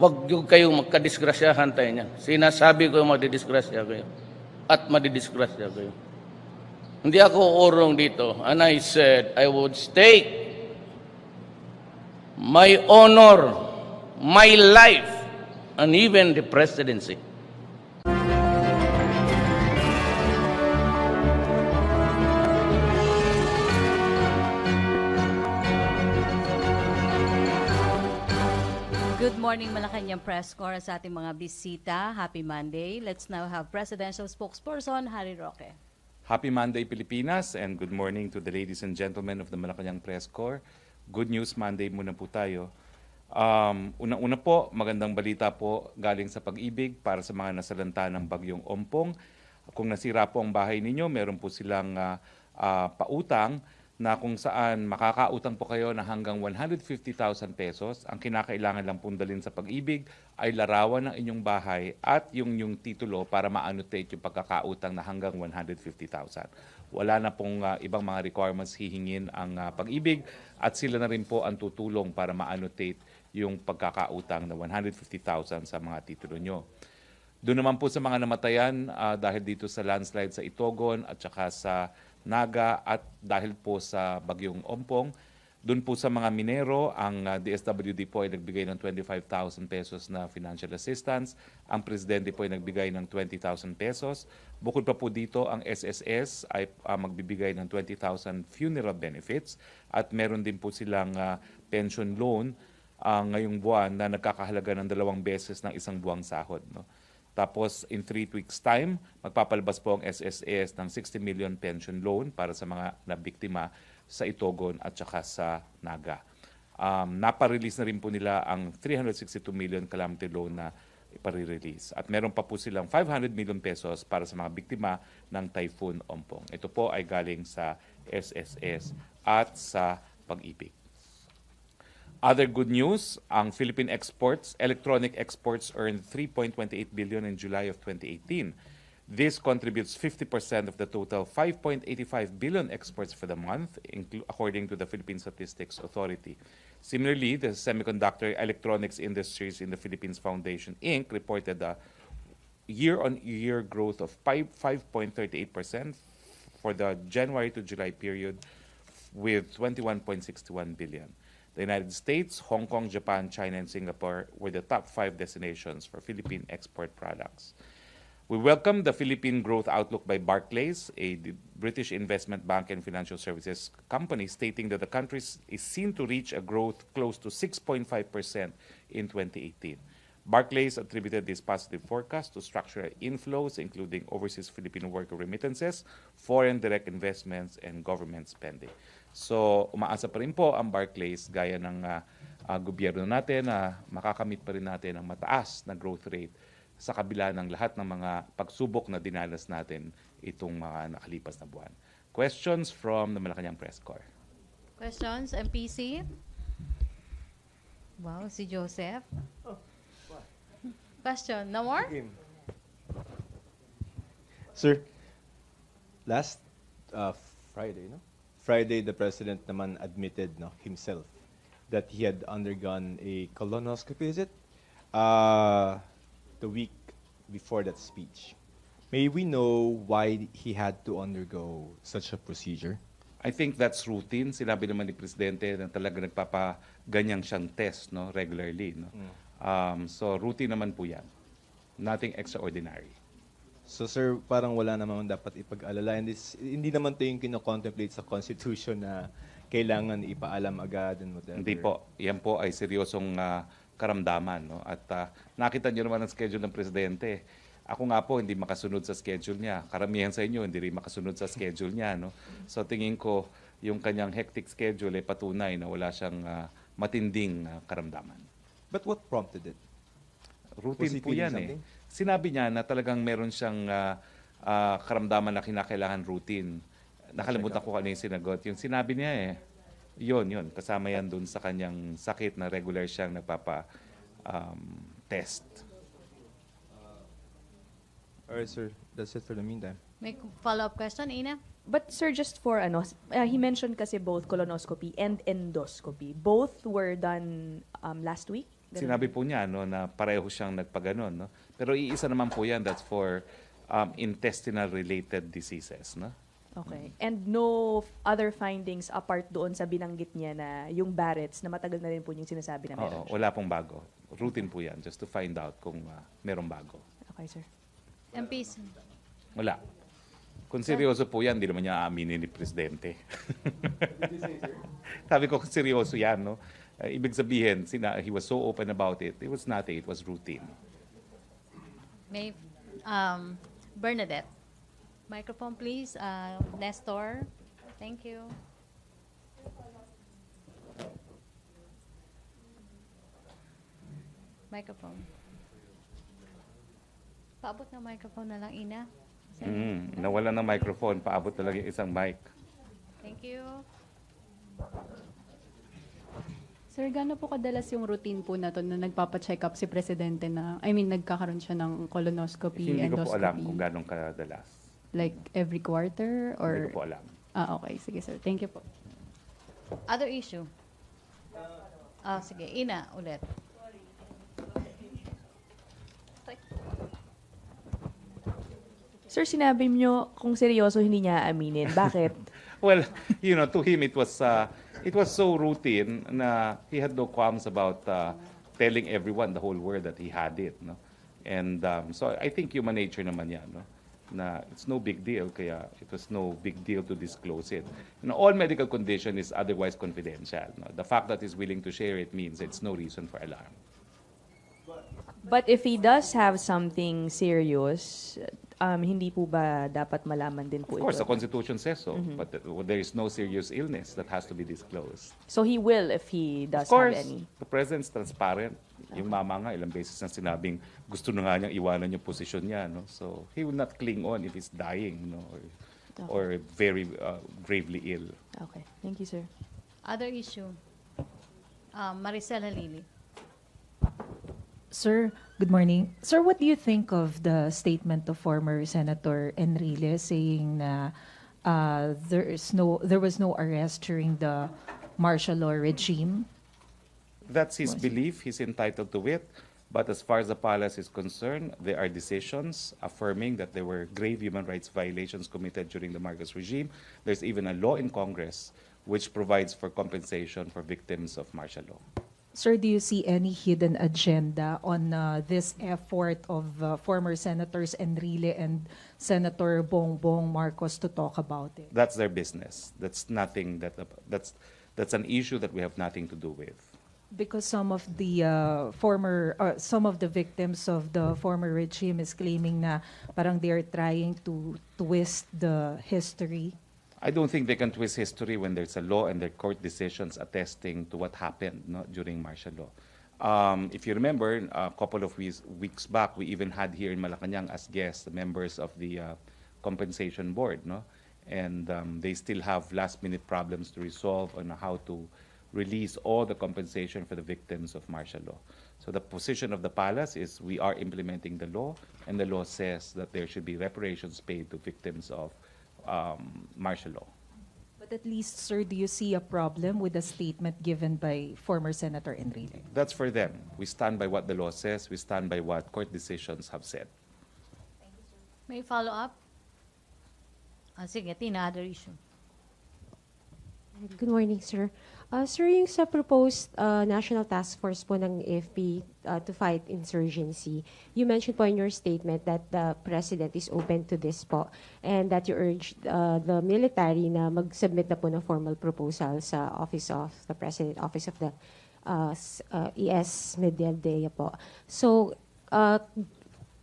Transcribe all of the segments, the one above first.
Huwag yung kayong magkadisgrasyahan tayo niyan. Sinasabi ko madidisgrasya kayo. At madidisgrasya kayo. Hindi ako urong dito. And I said, I would stake my honor, my life, and even the presidency. Good morning, Malacañang Press Corps sa ating mga bisita. Happy Monday. Let's now have Presidential Spokesperson, Harry Roque. Happy Monday, Pilipinas, and good morning to the ladies and gentlemen of the Malacañang Press Corps. Good News Monday muna po tayo. Unang-una po, magandang balita po galing sa pag-ibig para sa mga nasalanta ng bagyong Ompong. Kung nasira po ang bahay ninyo, meron po silang pautang na kung saan makakautang po kayo na hanggang 150,000 pesos. Ang kinakailangan lang pong dalhin sa pag-ibig ay larawan ng inyong bahay at yung titulo para ma-annotate yung pagkakautang na hanggang 150,000. Wala na pong ibang mga requirements hihingin ang pag-ibig at sila na rin po ang tutulong para ma-annotate yung pagkakautang na 150,000 sa mga titulo nyo. Doon naman po sa mga namatayan dahil dito sa landslide sa Itogon at saka sa Naga at dahil po sa bagyong Ompong, doon po sa mga minero, ang DSWD po ay nagbigay ng 25,000 pesos na financial assistance. Ang presidente po ay nagbigay ng 20,000 pesos. Bukod pa po dito, ang SSS ay magbibigay ng 20,000 funeral benefits at meron din po silang pension loan ngayong buwan na nagkakahalaga ng 2 beses ng 1 buwang sahod. No? Tapos, in 3 weeks' time, magpapalabas po ang SSS ng 60 million pension loan para sa mga nabiktima sa Itogon at saka sa Naga. Naparelease na rin po nila ang 362 million calamity loan na ipare-release. At meron pa po silang 500 million pesos para sa mga biktima ng Typhoon Ompong. Ito po ay galing sa SSS at sa Pag-ibig. Other good news, ang Philippine electronic exports earned 3.28 billion in July of 2018. This contributes 50% of the total 5.85 billion exports for the month, according to the Philippine Statistics Authority. Similarly, the Semiconductor Electronics Industries in the Philippines Foundation, Inc. reported a year-on-year growth of 5.38% for the January to July period with 21.61 billion. The United States, Hong Kong, Japan, China, and Singapore were the top 5 destinations for Philippine export products. We welcome the Philippine Growth Outlook by Barclays, a British investment bank and financial services company, stating that the country is seen to reach a growth close to 6.5% in 2018. Barclays attributed this positive forecast to structural inflows, including overseas Filipino worker remittances, foreign direct investments, and government spending. So, umaasa pa rin po ang Barclays gaya ng gobyerno natin na makakamit pa rin natin ang mataas na growth rate sa kabila ng lahat ng mga pagsubok na dinanas natin itong mga nakalipas na buwan. Questions from the Malacañang Press Corps? Questions, MPC? Wow, si Joseph. Question, no more? Sir, last Friday, Friday, the president naman admitted himself that he had undergone a colonoscopy, is it? The week before that speech. May we know why he had to undergo such a procedure? I think that's routine. Sinabi naman ni Presidente na talaga nagpapaganyang siyang test regularly. So routine naman po yan. Nothing extraordinary. So sir, parang wala namang dapat ipag-alala. Hindi naman ito yung kino-contemplate sa Constitution na kailangan ipaalam agad and whatever. Hindi po. Yan po ay seryosong karamdaman. No? At nakita niyo naman ang schedule ng Presidente. Ako nga po, hindi makasunod sa schedule niya. Karamihan sa inyo, hindi rin makasunod sa schedule niya. No? So tingin ko, yung kanyang hectic schedule ay patunay na wala siyang matinding karamdaman. But what prompted it? Routine po yan something? Sinabi niya na talagang meron siyang karamdaman na kinakailangan routine. Nakalimutan ko ano yung sinagot. Yung sinabi niya yun. Kasama yan dun sa kanyang sakit na regular siyang nagpapa-test. Alright, sir. That's it for the meantime. May follow-up question, Ina? But sir, just for he mentioned kasi both colonoscopy and endoscopy. Both were done last week? Sinabi po niya no, na pareho siyang nagpaganon. No? Pero iisa naman po yan, that's for intestinal-related diseases. No? Okay. And no other findings apart doon sa binanggit niya na yung Barrett's na matagal na rin po yung sinasabi na meron Oo, siya. wala pong bago. Routine po yan, just to find out kung merong bago. Okay, sir. MPs. Wala. Kung seryoso po yan, di naman niya aaminin ni Presidente. Sabi ko, kung seryoso yan, no? Ibig sabihin, he was so open about it. It was nothing, it was routine. May, Bernadette. Microphone, please. Nestor. Thank you. Microphone. Paabot na microphone na lang, Ina. Nawala ng microphone, paabot na lang yung isang mic. Thank you. Sir, gaano po kadalas yung routine po na to na nagpapacheck up si Presidente na, nagkakaroon siya ng colonoscopy, Hindi ko po alam endoscopy? kung gano'ng kadalas. Like every quarter or? Hindi ko po alam. Okay. Sige, sir. Thank you po. Other issue. Sige. Ina, ulit. Sir, sinabi niyo kung seryoso hindi niya aaminin. Bakit? Well, to him it was so routine na he had no qualms about telling everyone, the whole world, that he had it, no. And so I think human nature naman yan, no. Na it's no big deal, kaya it was no big deal to disclose it. All medical condition is otherwise confidential. No? The fact that he's willing to share it means it's no reason for alarm. But if he does have something serious, hindi po ba dapat malaman din po Of course, ito? the Constitution says so, but there is no serious illness that has to be disclosed. So he will if he does Of course, have any? the President's transparent. Yung mama nga, ilang beses na sinabing gusto na nga niyang iwanan yung posisyon niya. No? So he will not cling on if he's dying, no? or very gravely ill. Okay. Thank you, sir. Other issue. Maricel Halili. Sir, good morning. Sir, what do you think of the statement of former Senator Enrile saying na there was no arrest during the martial law regime? That's his belief. He's entitled to it. But as far as the palace is concerned, there are decisions affirming that there were grave human rights violations committed during the Marcos regime. There's even a law in Congress which provides for compensation for victims of martial law. Sir, do you see any hidden agenda on this effort of former Senators Enrile and Senator Bongbong Marcos to talk about it? That's their business. That's that's an issue that we have nothing to do with. Because some of the some of the victims of the former regime is claiming na parang they are trying to twist the history. I don't think they can twist history when there's a law and there are court decisions attesting to what happened, no, during martial law. If you remember, a couple of weeks back, we even had here in Malacañang as guests the members of the compensation board, no? And they still have last-minute problems to resolve on how to release all the compensation for the victims of martial law. So the position of the palace is we are implementing the law, and the law says that there should be reparations paid to victims of martial law. But at least, sir, do you see a problem with the statement given by former Senator Enrile? That's for them. We stand by what the law says. We stand by what court decisions have said. May follow-up? Sige, Tina, other issue. Good morning, sir. Sir, yung sa proposed National Task Force po ng AFP to fight insurgency, you mentioned po in your statement that the President is open to this po and that you urged the military na mag-submit na po ng formal proposal sa Office of the President, Office of the ES Medialdea po. So,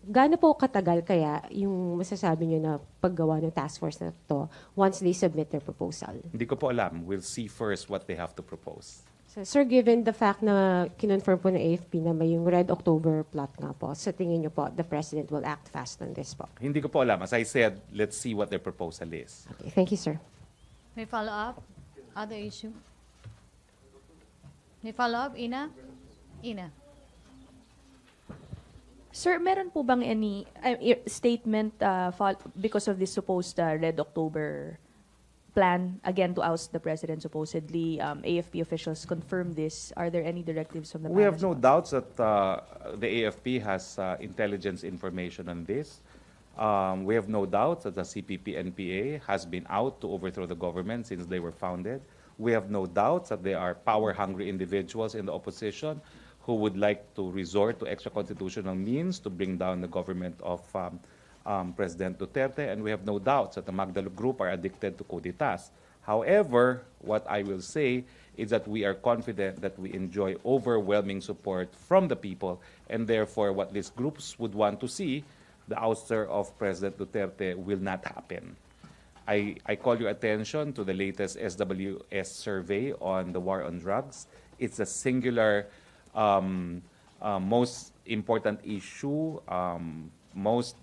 gaano po katagal kaya yung masasabi nyo na paggawa ng task force na to once they submit their proposal? Hindi ko po alam. We'll see first what they have to propose. So, sir, given the fact na kinonfirm po ng AFP na may yung Red October plot nga po, sa tingin nyo po, the President will act fast on this po? Hindi ko po alam. As I said, let's see what their proposal is. Okay, thank you, sir. May follow-up? Other issue? May follow-up? Ina? Ina. Sir, meron po bang any statement because of this supposed Red October plan again to oust the president, supposedly. AFP officials confirmed this. Are there any directives from the We PAN have as no well? doubts that the AFP has intelligence information on this. We have no doubts that the CPP-NPA has been out to overthrow the government since they were founded. We have no doubts that there are power-hungry individuals in the opposition who would like to resort to extra-constitutional means to bring down the government of President Duterte, and we have no doubts that the Magdalo Group are addicted to coup d'etats. However, what I will say is that we are confident that we enjoy overwhelming support from the people, and therefore what these groups would want to see, the ouster of President Duterte, will not happen. I call your attention to the latest SWS survey on the war on drugs. It's a singular, most important issue.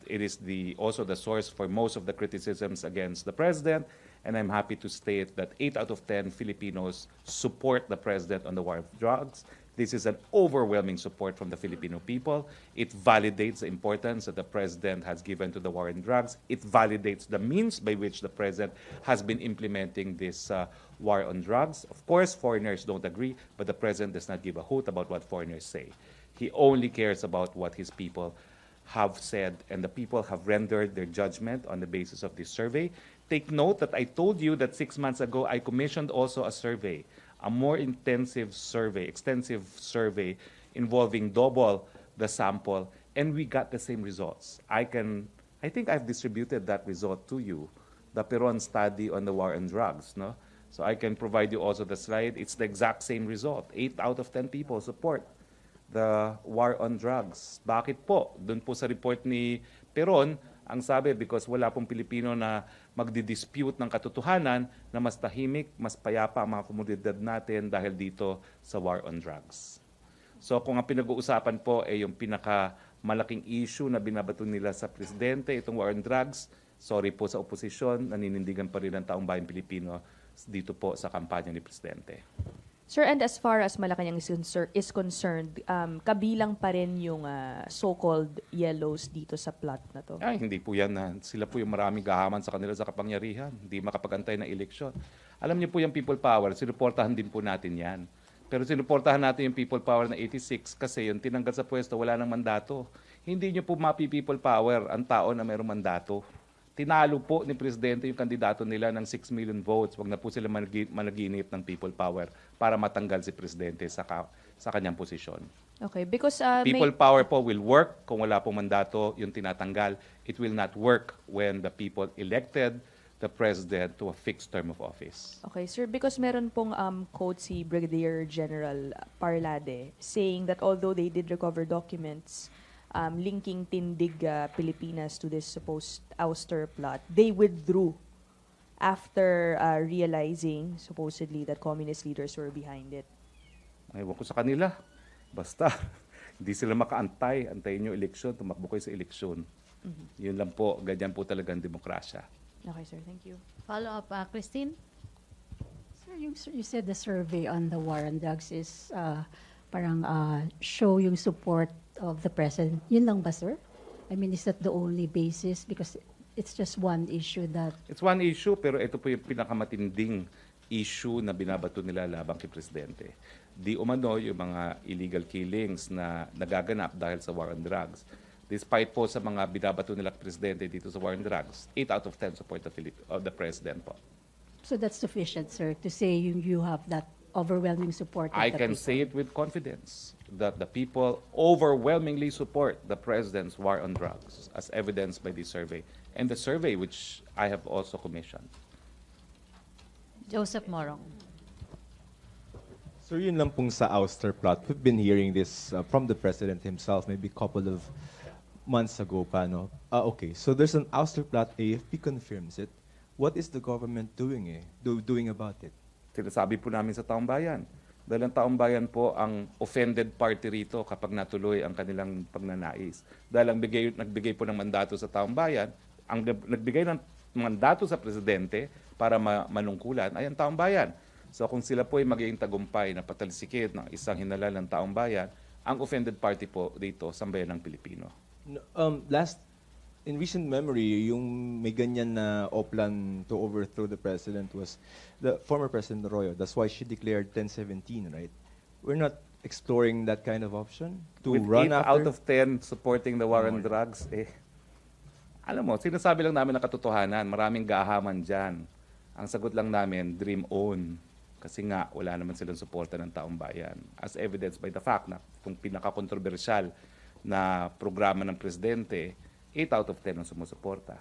It is also the source for most of the criticisms against the president. And I'm happy to state that 8 out of 10 Filipinos support the president on the war on drugs. This is an overwhelming support from the Filipino people. It validates the importance that the president has given to the war on drugs. It validates the means by which the president has been implementing this war on drugs. Of course, foreigners don't agree, but the president does not give a hoot about what foreigners say. He only cares about what his people have said, and the people have rendered their judgment on the basis of this survey. Take note that I told you that 6 months ago I commissioned also a survey, a more extensive survey involving double the sample, and we got the same results. I think I've distributed that result to you, the Peron study on the war on drugs, no? So I can provide you also the slide. It's the exact same result. 8 out of 10 people support the war on drugs. Bakit po? Doon po sa report ni Peron, ang sabi, because wala pong Pilipino na magdidispute ng katotohanan na mas tahimik, mas payapa ang mga komunidad natin dahil dito sa war on drugs. So kung ang pinag-uusapan po ay yung pinakamalaking issue na binabato nila sa presidente, itong war on drugs, sorry po sa oposisyon, naninindigan pa rin ang taong bayang Pilipino dito po sa kampanya ni presidente. Sir, and as far as Malacañang is concerned, kabilang pa rin yung so-called yellows dito sa plot na to? Ay, hindi po yan. Sila po yung maraming gahaman sa kanila sa kapangyarihan. Hindi makapagantay ng eleksyon. Alam niyo po yung people power, sinuportahan din po natin yan. Pero sinuportahan natin yung people power na 86 kasi yung tinanggal sa pwesto, wala nang mandato. Hindi niyo po mapi-people power ang tao na mayroong mandato. Tinalo po ni Presidente yung kandidato nila ng 6 million votes. Wag na po sila managinip ng people power para matanggal si Presidente sa kanyang posisyon. Okay, because People power po will work kung wala pong mandato yung tinatanggal. It will not work when the people elected the President to a fixed term of office. Okay, sir, because meron pong quote si Brigadier General Parlade saying that although they did recover documents linking Tindig Pilipinas to this supposed ouster plot, they withdrew after realizing, supposedly, that communist leaders were behind it. Ewan ko sa kanila. Basta, hindi sila makaantay. Antayin yung eleksyon, tumakbo kayo sa eleksyon. Yun lang po, ganyan po talaga ang demokrasya. Okay, sir, thank you. Follow up, Christine? Sir, you said the survey on the war on drugs is parang show yung support of the president. Yun lang ba, sir? I mean, is that the only basis? Because it's just one issue that... It's one issue, pero ito po yung pinakamatinding issue na binabato nila labang kay Presidente. Di umano yung mga illegal killings na nagaganap dahil sa war on drugs. Despite po sa mga binabato nila kay Presidente dito sa war on drugs, 8 out of 10 support of the President po. So that's sufficient, sir, to say you have that overwhelming support of I the can people. say it with confidence that the people overwhelmingly support the President's war on drugs, as evidenced by this survey, and the survey which I have also commissioned. Joseph Morong. So yun lang pong sa ouster plot. We've been hearing this from the President himself maybe a couple of months ago pa, no? Okay, so there's an ouster plot. AFP confirms it. What is the government doing doing about it? Sinasabi po namin sa taong bayan. Dahil ang taong bayan po ang offended party rito kapag natuloy ang kanilang pagnanais. Dahil ang nagbigay po ng mandato sa taong bayan, ang nagbigay ng mandato sa presidente para manungkulan ay ang taong bayan. So kung sila po ay magiging tagumpay na patalsikid ng isang hinala ng taong bayan, ang offended party po dito, sambayan ng Pilipino. Last in recent memory, yung may ganyan na oplan to overthrow the president was the former President Arroyo. That's why she declared 1017, right? We're not exploring that kind of option to With run 8 after. out of 10 supporting the war on drugs, alam mo, sinasabi lang namin ang katotohanan, maraming gahaman dyan. Ang sagot lang namin, dream on. Kasi nga, wala naman silang suporta ng taong bayan. As evidenced by the fact na kung pinaka-kontrobersyal na programa ng presidente, 8 out of 10 ang sumusuporta.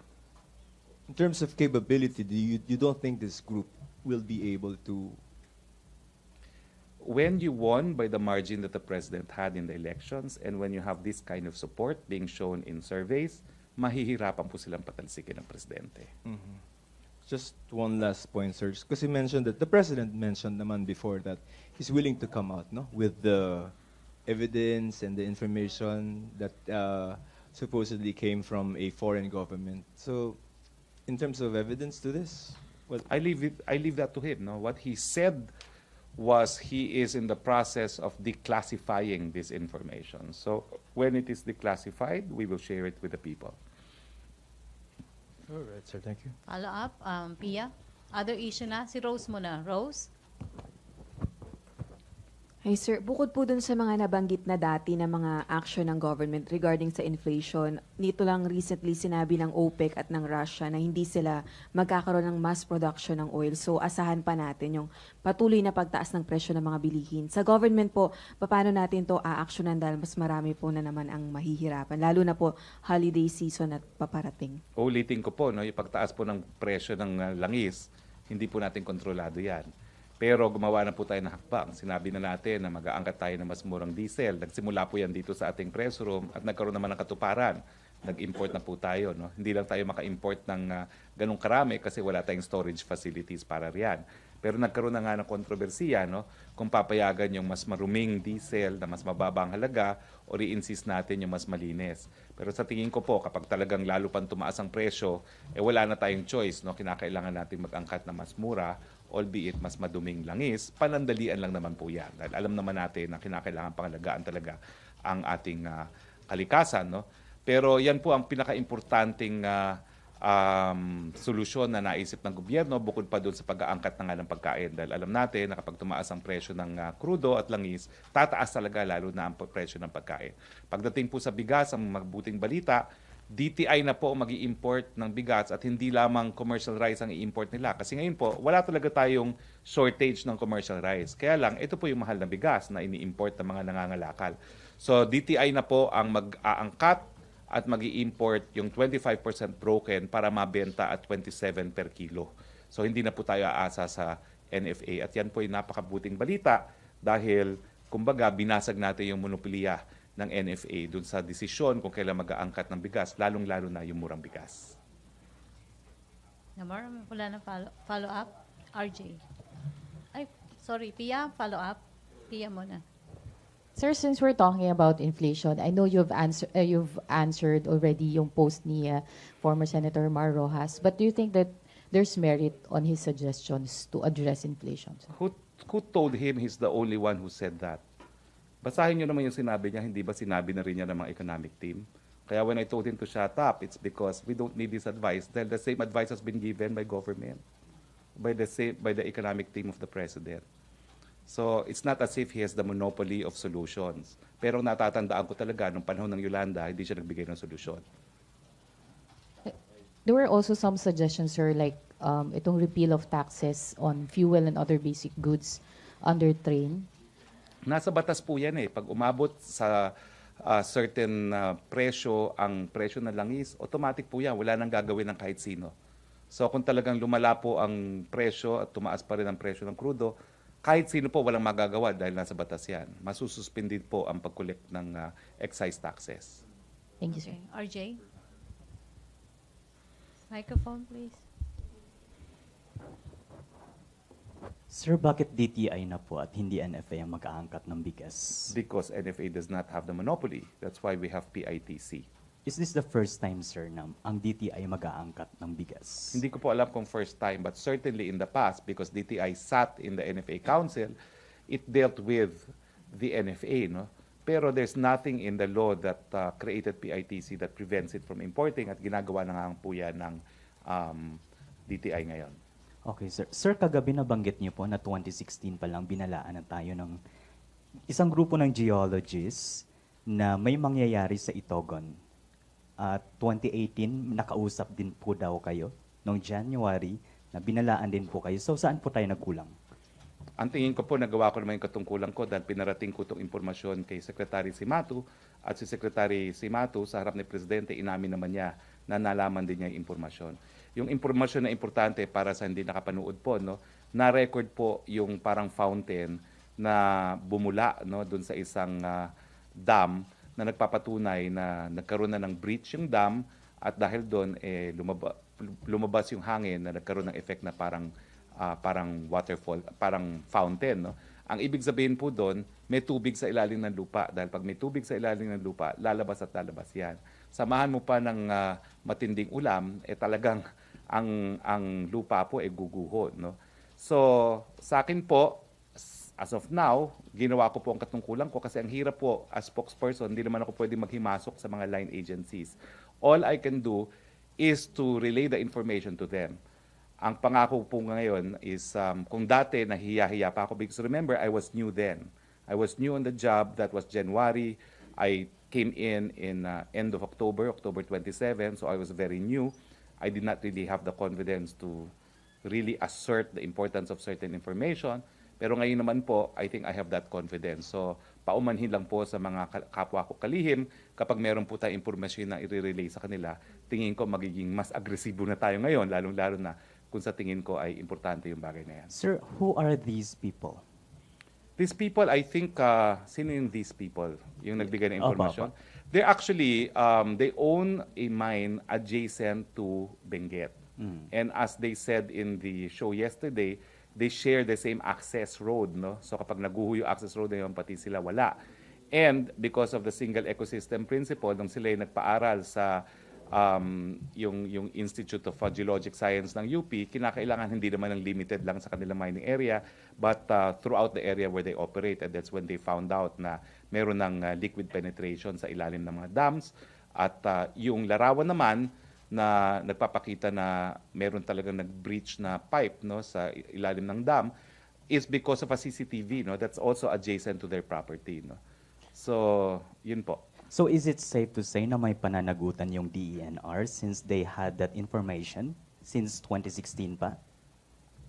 In terms of capability, you don't think this group will be able to? When you won by the margin that the president had in the elections and when you have this kind of support being shown in surveys, mahihirapan po silang patalsikin ng presidente. Just one last point, sir. Because you mentioned that the president mentioned naman before that he's willing to come out, no, with the evidence and the information that supposedly came from a foreign government. So, in terms of evidence to this, I leave that to him. No, what he said was he is in the process of declassifying this information. So when it is declassified, we will share it with the people. all right, sir. Thank you. Follow up, Pia. Other issue na, si Rose muna. Rose? Hey sir, bukod po dun sa mga nabanggit na dati na mga action ng government regarding sa inflation, nito lang recently sinabi ng OPEC at ng Russia na hindi sila magkakaroon ng mass production ng oil. So asahan pa natin yung patuloy na pagtaas ng presyo ng mga bilihin. Sa government po, paano natin to aaksyonan dahil mas marami po na naman ang mahihirapan, lalo na po holiday season at paparating. Ulitin ko po, no, yung pagtaas po ng presyo ng langis, hindi po natin kontrolado yan. Pero gumawa na po tayo ng hakbang. Sinabi na natin na mag-aangkat tayo ng mas murang diesel. Nagsimula po yan dito sa ating press room at nagkaroon naman ng katuparan. Nag-import na po tayo. No? Hindi lang tayo maka-import ng ganong karami kasi wala tayong storage facilities para riyan. Pero nagkaroon na nga ng kontrobersiya, no? Kung papayagan yung mas maruming diesel na mas mababa ang halaga o i-insist natin yung mas malinis. Pero sa tingin ko po, kapag talagang lalo pang tumaas ang presyo, wala na tayong choice. No? Kinakailangan natin mag-angkat na mas mura, albeit mas maduming langis, panandalian lang naman po yan. Dahil alam naman natin na kinakailangan pangalagaan talaga ang ating kalikasan. No? Pero yan po ang pinaka-importanting solusyon na naisip ng gobyerno bukod pa doon sa pag-aangkat ng pagkain. Dahil alam natin na kapag tumaas ang presyo ng krudo at langis, tataas talaga lalo na ang presyo ng pagkain. Pagdating po sa bigas, ang magbuting balita, DTI na po mag-i-import ng bigas at hindi lamang commercial rice ang i-import nila. Kasi ngayon po, wala talaga tayong shortage ng commercial rice. Kaya lang, ito po yung mahal na bigas na ini-import ng mga nangangalakal. So, DTI na po ang mag-aangkat at mag-i-import yung 25% broken para mabenta at 27 per kilo. So, hindi na po tayo aasa sa NFA. At yan po yung napakabuting balita dahil, kumbaga, binasag natin yung monopolya ng NFA dun sa desisyon kung kailan mag-aangkat ng bigas, lalong-lalo na yung murang bigas. Namar, wala na follow-up? RJ? Ay, sorry, Pia, follow-up? Pia muna. Sir, since we're talking about inflation, I know you've answered already yung post ni former Senator Mar Rojas, but do you think that there's merit on his suggestions to address inflation? Who told him he's the only one who said that? Basahin nyo naman yung sinabi niya, hindi ba sinabi na rin niya ng mga economic team? Kaya when I told him to shut up, it's because we don't need this advice dahil the same advice has been given by government, by the economic team of the president. So it's not as if he has the monopoly of solutions. Pero natatandaan ko talaga, nung panahon ng Yolanda, hindi siya nagbigay ng solusyon. There were also some suggestions, sir, like itong repeal of taxes on fuel and other basic goods under train. Nasa batas po yan eh. Pag umabot sa certain presyo, ang presyo ng langis, automatic po yan. Wala nang gagawin ng kahit sino. So kung talagang lumala po ang presyo at tumaas pa rin ang presyo ng krudo, kahit sino po walang magagawa dahil nasa batas yan. Masususpended po ang pag-collect ng excise taxes. Thank you, sir. RJ? Microphone, please. Sir, bakit DTI na po at hindi NFA ang mag-aangkat ng bigas? Because NFA does not have the monopoly. That's why we have PITC. Is this the first time, sir, na ang DTI mag-aangkat ng bigas? Hindi ko po alam kung first time, but certainly in the past, because DTI sat in the NFA Council, it dealt with the NFA, no? Pero there's nothing in the law that created PITC that prevents it from importing at ginagawa na nga po yan ng DTI ngayon. Okay, sir. Sir, kagabi nabanggit niyo po na 2016 pa lang binalaan na tayo ng isang grupo ng geologists na may mangyayari sa Itogon. At 2018, nakausap din po daw kayo noong January na binalaan din po kayo. So saan po tayo nagkulang? Ang tingin ko po, nagawa ko naman yung katungkulan ko dahil pinarating ko itong impormasyon kay Secretary Simatu at si Secretary Simatu sa harap ni Presidente, inamin naman niya na nalaman din niya yung impormasyon. Yung impormasyon na importante para sa hindi nakapanood po, no, na-record po yung parang fountain na bumula, no, dun sa isang dam na nagpapatunay na nagkaroon na ng breach yung dam at dahil doon lumabas yung hangin na nagkaroon ng effect na parang waterfall, parang fountain, no? Ang ibig sabihin po doon, may tubig sa ilalim ng lupa dahil pag may tubig sa ilalim ng lupa, lalabas at lalabas yan. Samahan mo pa ng matinding ulam, talagang ang lupa po guguho, no? So, sa akin po, as of now, ginawa ko po ang katungkulan ko kasi ang hirap po as spokesperson, hindi naman ako pwede maghimasok sa mga line agencies. All I can do is to relay the information to them. Ang pangako po ngayon is kung dati nahihiya-hiya pa ako, because remember, I was new then. I was new on the job. That was January. I came in end of October 27, so I was very new. I did not really have the confidence to really assert the importance of certain information. Pero ngayon naman po, I think I have that confidence. So, paumanhin lang po sa mga kapwa ko kalihim, kapag meron po tayong impormasyon na i-relay sa kanila, tingin ko magiging mas agresibo na tayo ngayon, lalong-lalo na kung sa tingin ko ay importante yung bagay na yan. Sir, who are these people? These people, I think, sino yung these people? Yung nagbigay ng impormasyon? They're actually, they own a mine adjacent to Benguet. And as they said in the show yesterday, they share the same access road, no? So kapag naguho yung access road na yun, pati sila wala. And because of the single ecosystem principle, nung sila yung nagpaaral sa yung Institute of Geologic Science ng UP, kinakailangan hindi naman ng limited lang sa kanilang mining area, but throughout the area where they operate. And that's when they found out na meron ng liquid penetration sa ilalim ng mga dams. At yung larawan naman, na nagpapakita na meron talagang nag-breach na pipe, no, sa ilalim ng dam is because of a CCTV, no, that's also adjacent to their property, no. So, yun po. So is it safe to say na may pananagutan yung DENR since they had that information since 2016 pa?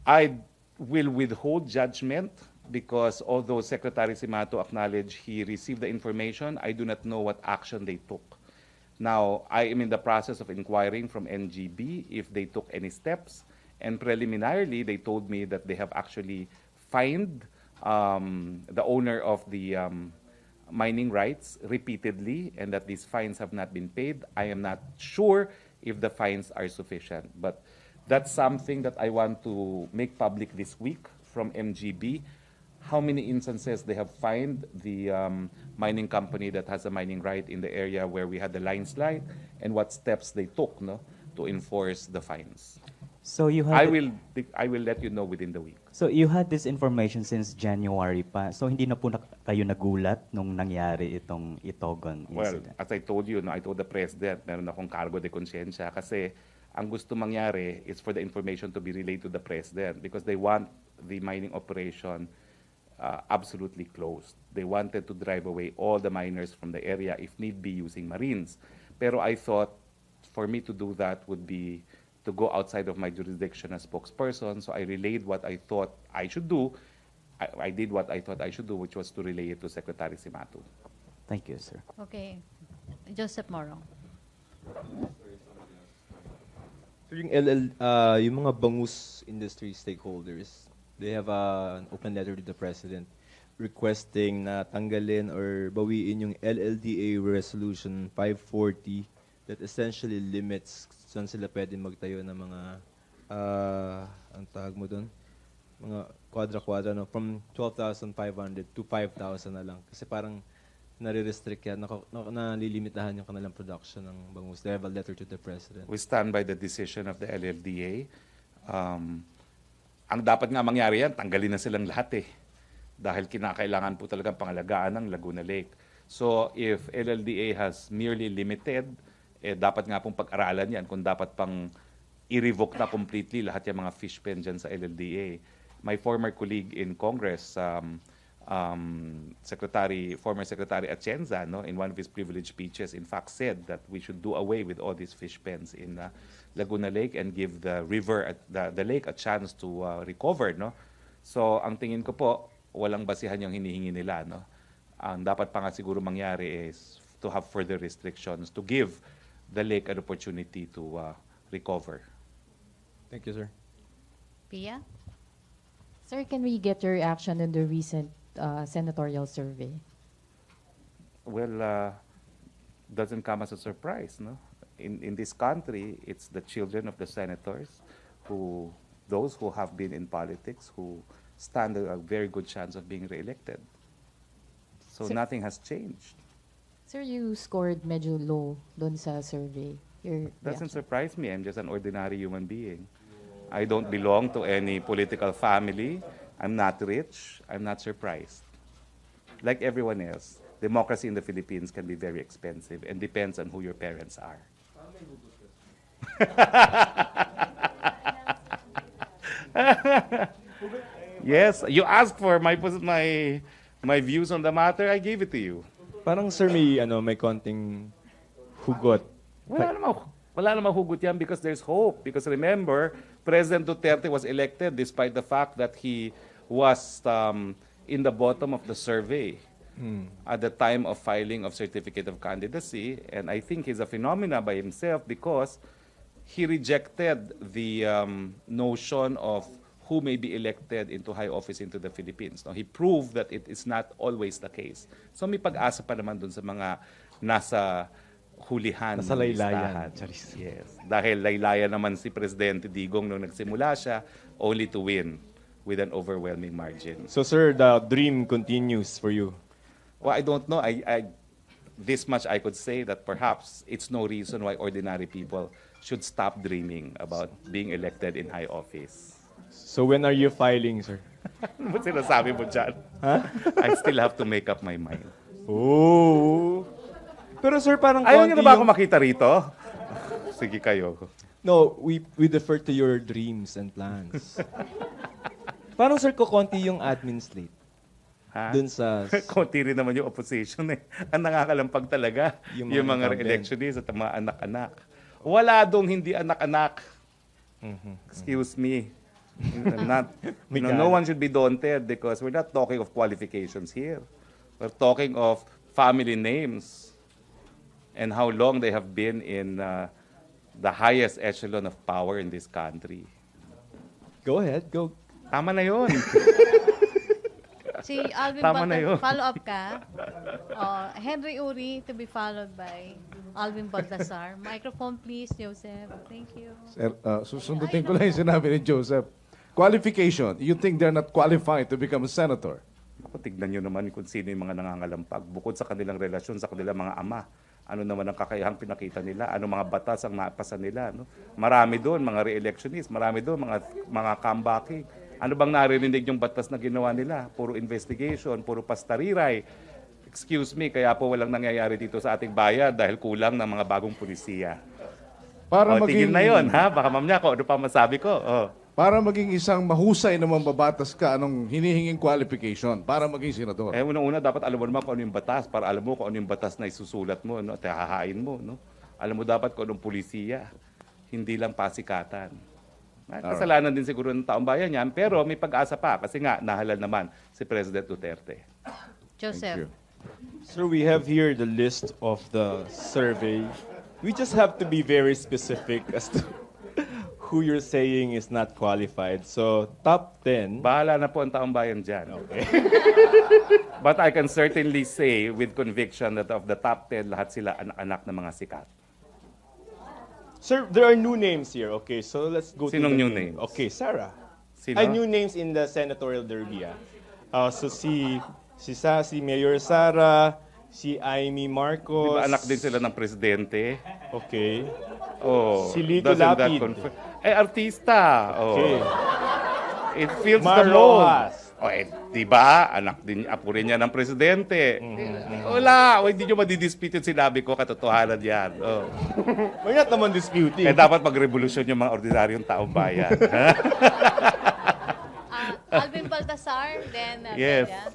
I will withhold judgment because although Secretary Simato acknowledged he received the information, I do not know what action they took. Now, I am in the process of inquiring from NGB if they took any steps. And preliminarily, they told me that they have actually fined the owner of the mining rights repeatedly and that these fines have not been paid. I am not sure if the fines are sufficient. But that's something that I want to make public this week from NGB. How many instances they have fined the mining company that has a mining right in the area where we had the line slide, and what steps they took, no, to enforce the fines. So you had I will let you know within the week. So you had this information since January pa. So hindi na po kayo nagulat nung nangyari itong Itogon incident? Well, as I told you, no, I told the President, meron akong cargo de consciensya kasi ang gusto mangyari is for the information to be relayed to the President because they want the mining operation absolutely closed. They wanted to drive away all the miners from the area if need be using Marines. Pero I thought for me to do that would be to go outside of my jurisdiction as spokesperson. So I relayed what I thought I should do. I did what I thought I should do, which was to relay it to Secretary Simato. Thank you, sir. Okay. Joseph Morong. So yung mga bangus industry stakeholders, they have an open letter to the President requesting na tanggalin or bawiin yung LLDA Resolution 540 that essentially limits saan sila pwede magtayo ng mga, ang tawag mo doon, mga kwadra-kwadra, no? From 12,500 to 5,000 na lang. Kasi parang nare-restrict yan, nalilimitahan yung kanilang production ng bangus. They have a letter to the President. We stand by the decision of the LLDA. Ang dapat nga mangyari yan, tanggalin na silang lahat eh. Dahil kinakailangan po talagang pangalagaan ng Laguna Lake. So if LLDA has merely limited, dapat nga pong pag-aralan yan kung dapat pang i-revoke na completely lahat yung mga fish pen dyan sa LLDA. My former colleague in Congress, former Secretary Atienza, no, in one of his privileged speeches, in fact said that we should do away with all these fish pens in Laguna Lake and give the river, the lake a chance to recover. No? So ang tingin ko po, walang basihan yung hinihingi nila. No? Ang dapat pa nga siguro mangyari is to have further restrictions to give the lake an opportunity to recover. Thank you, sir. Pia? Sir, can we get your reaction on the recent senatorial survey? Well, doesn't come as a surprise, no? In this country, it's the children of the senators, those who have been in politics, who stand a very good chance of being reelected. So Sir- nothing has changed. Sir, you scored medyo low doon sa survey. Your Doesn't reaction? surprise me. I'm just an ordinary human being. I don't belong to any political family. I'm not rich. I'm not surprised. Like everyone else, democracy in the Philippines can be very expensive and depends on who your parents are. Yes, you asked for my views on the matter. I gave it to you. Parang sir may konting hugot. Wala namang hugot yan because there's hope. Because remember, President Duterte was elected despite the fact that he was in the bottom of the survey at the time of filing of certificate of candidacy. And I think he's a phenomena by himself because he rejected the notion of who may be elected into high office into the Philippines. No, he proved that it is not always the case. So may pag-asa pa naman dun sa mga nasa hulihan. Nasa ng laylayan. listahan. Yes. Dahil laylayan naman si Presidente Digong nung nagsimula siya, only to win with an overwhelming margin. So sir, the dream continues for you. Well, I don't know. This much I could say that perhaps it's no reason why ordinary people should stop dreaming about being elected in high office. So when are you filing, sir? Ano ba sinasabi mo dyan? Huh? I still have to make up my mind. Oh. Pero sir, parang Ayaw niyo na ba ako yung- makita rito? Sige kayo. No, we defer to your dreams and plans. Parang sir, konti yung admin slate. Ha? Dun sa... Konti rin naman yung opposition eh. Ang nakakalampag talaga Yung yung mga mga incumbent. re-electionists at ang mga anak-anak. Wala dong hindi anak-anak. Excuse me. No one should be daunted because we're not talking of qualifications here. We're talking of family names and how long they have been in the highest echelon of power in this country. Go ahead, go. Tama na yun. Si Alvin Tama na yun. follow up ka. Henry Uri to be followed by Alvin Baltasar. Microphone please, Joseph. Thank you. Sir, susundutin ko lang yung sinabi ni Joseph. Qualification, you think they're not qualified to become a senator? Ako, tignan nyo naman kung sino yung mga nangangalampag. Bukod sa kanilang relasyon sa kanilang mga ama, ano naman ang kakayahang pinakita nila, ano mga batas ang napasa nila. No? Marami doon, mga re-electionists, marami doon, mga comebacking. Ano bang naririnig yung batas na ginawa nila? Puro investigation, puro pastariray. Excuse me, kaya po walang nangyayari dito sa ating bayan dahil kulang ng mga bagong pulisiya. Para Tigil na yun, ha? Baka mamaya ko, ano pa masabi ko? Para maging isang mahusay na mambabatas ka, anong hinihinging qualification para maging senador? Unang-una, dapat alam mo naman kung ano yung batas para alam mo kung ano yung batas na isusulat mo, no? At hahain mo. No? Alam mo dapat kung anong pulisiya, hindi lang pasikatan. Kasalanan din siguro ng taong bayan yan, pero may pag-asa pa kasi nga nahalal naman si President Duterte. Joseph. Sir, we have here the list of the survey. We just have to be very specific as to who you're saying is not qualified. So, top 10. Bahala na po ang taong bayan dyan. Okay. But I can certainly say with conviction that of the top 10, lahat sila anak-anak ng mga sikat. Sir, there are new names here. Okay, so let's go to Sinong the new name. names? Okay, Sarah. Sino? Ay, new names in the senatorial derby. So si Sass, si Mayor Sara, si Amy Marcos. Diba anak din sila ng presidente? Okay. Oh, Si Lito doesn't that Lapid. artista. Oh. Okay. It feels Mar the mold. Rojas. O di ba? Apo rin niya ng presidente. Wala, hindi nyo madidispute yung sinabi ko, katotohanan yan. Oh. We're not naman disputing. Dapat mag-revolusyon yung mga ordinaryong taong bayan. Alvin Baltasar, then Yes. Delia.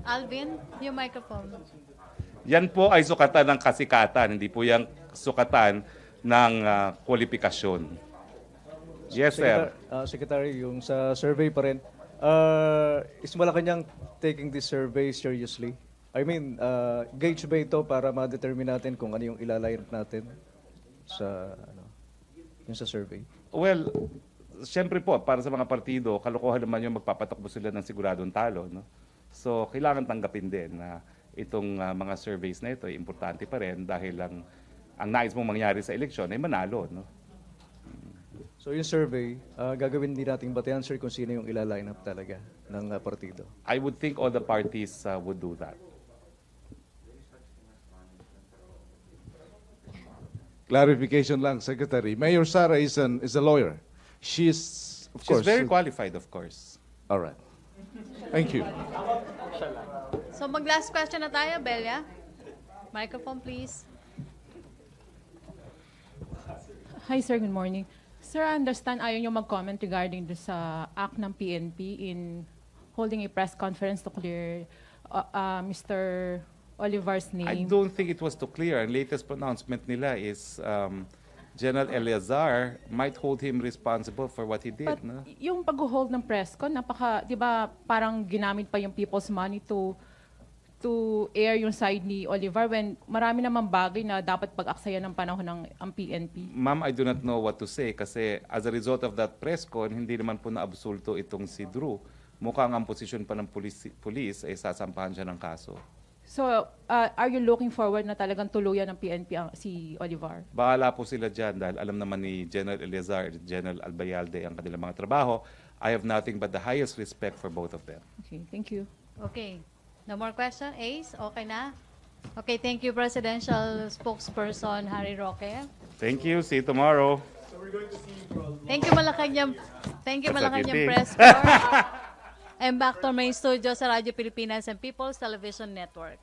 Alvin, yung microphone. Yan po ay sukatan ng kasikatan, hindi po yung sukatan ng kwalifikasyon. Yes, sir. Secretary, yung sa survey pa rin, is Malacañang taking this survey seriously? I mean, gauge ba ito para ma-determine natin kung ano yung ilaline natin sa, yung sa survey? Well, siyempre po, para sa mga partido, kalokohan naman yung magpapatakbo sila ng siguradong talo. No? So, kailangan tanggapin din na itong mga surveys na ito ay importante pa rin dahil ang nais mong mangyari sa eleksyon ay manalo. No? So yung survey, gagawin din nating batayan, sir, kung sino yung ila-line up talaga ng partido. I would think all the parties would do that. Clarification lang, Secretary. Mayor Sara is a lawyer. She's, of course. She's very qualified, of course. All right. Thank you. So mag-last question na tayo, Belia. Microphone, please. Hi, sir. Good morning. Sir, I understand ayaw nyo mag-comment regarding sa act ng PNP in holding a press conference to clear Mr. Olivar's name. I don't think it was too clear. Ang latest pronouncement nila is General Eleazar might hold him responsible for what he did. But No? yung pag-hold ng press con, di ba parang ginamit pa yung people's money to air yung side ni Olivar when marami namang bagay na dapat pag-aksayan ng panahon ng ang PNP. Ma'am, I do not know what to say kasi as a result of that press con, hindi naman po naabsulto itong si Drew. Mukhang ang posisyon pa ng police ay sasampahan siya ng kaso. So, are you looking forward na talagang tuluyan ng PNP si Olivar? Bahala po sila dyan dahil alam naman ni General Eleazar at General Albayalde ang kanilang mga trabaho. I have nothing but the highest respect for both of them. Okay, thank you. Okay. No more question? Ace, okay na? Okay, thank you, Presidential Spokesperson Harry Roque. Thank you. See you tomorrow. Thank you, Malacañang Meeting. Press Corps. And back to main studio sa Radyo Pilipinas and People's Television Network.